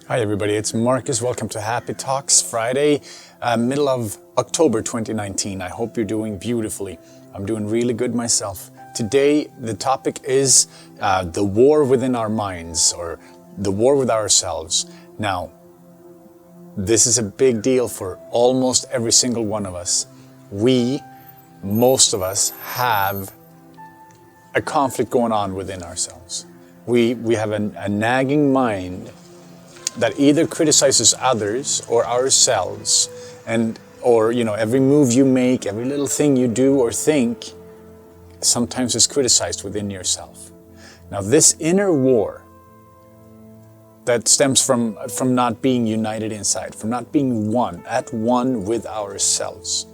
Hi everybody, it's Marcus. Welcome to Happy Talks Friday, middle of October 2019. I hope you're doing beautifully. I'm doing really good myself. Today the topic is the war within our minds, or the war with ourselves. Now, this is a big deal for almost every single one of us. Most of us have a conflict going on within ourselves. We have a nagging mind that either criticizes others or ourselves, or every move you make, every little thing you do or think, sometimes is criticized within yourself. Now, this inner war that stems from not being united inside, from not being at one with ourselves.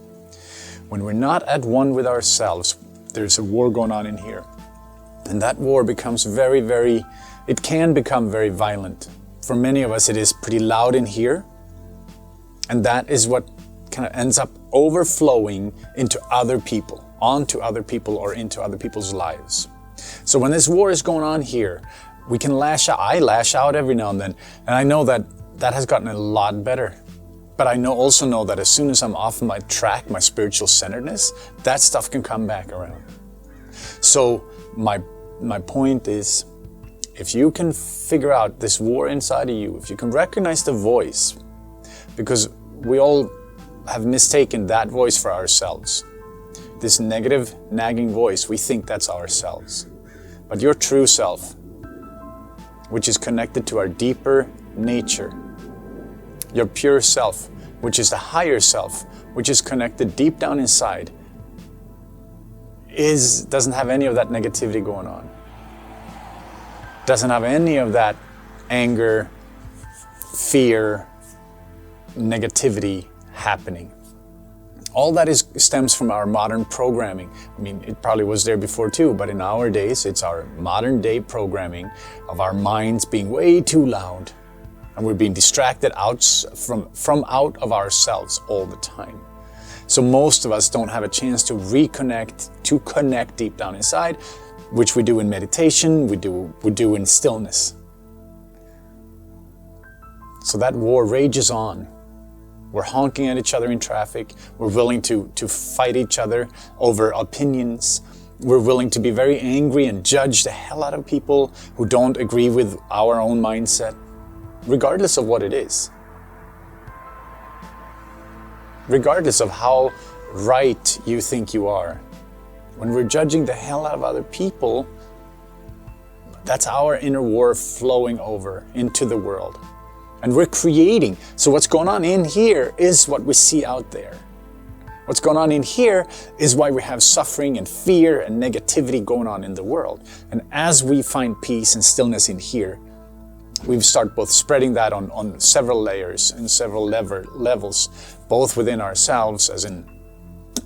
When we're not at one with ourselves, there's a war going on in here, and that war becomes it can become very violent. For many of us, it is pretty loud in here, and that is what kind of ends up overflowing onto other people, or into other people's lives. So when this war is going on here, we can lash out. I lash out every now and then, and I know that has gotten a lot better. But I also know that as soon as I'm off my track, my spiritual centeredness, that stuff can come back around. So my point is, if you can figure out this war inside of you, if you can recognize the voice, because we all have mistaken that voice for ourselves. This negative, nagging voice, we think that's ourselves. But your true self, which is connected to our deeper nature, your pure self, which is the higher self, which is connected deep down inside, doesn't have any of that negativity going on. Doesn't have any of that anger, fear, negativity happening. All that stems from our modern programming. I mean, it probably was there before too, but in our days, it's our modern day programming of our minds being way too loud, and we're being distracted from out of ourselves all the time. So most of us don't have a chance to to connect deep down inside, which we do in meditation, we do in stillness. So that war rages on. We're honking at each other in traffic. We're willing to fight each other over opinions. We're willing to be very angry and judge the hell out of people who don't agree with our own mindset, regardless of what it is. Regardless of how right you think you are. When we're judging the hell out of other people, that's our inner war flowing over into the world. And we're creating. So what's going on in here is what we see out there. What's going on in here is why we have suffering and fear and negativity going on in the world. And as we find peace and stillness in here, we start both spreading that on several layers and several levels, both within ourselves, as in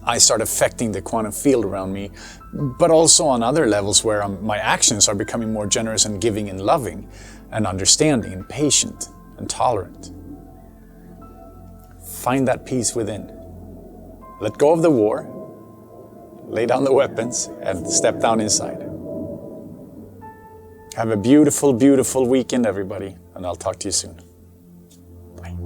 I start affecting the quantum field around me, but also on other levels where my actions are becoming more generous and giving and loving and understanding and patient and tolerant. Find that peace within. Let go of the war, lay down the weapons, and step down inside. Have a beautiful, beautiful weekend, everybody, and I'll talk to you soon. Bye.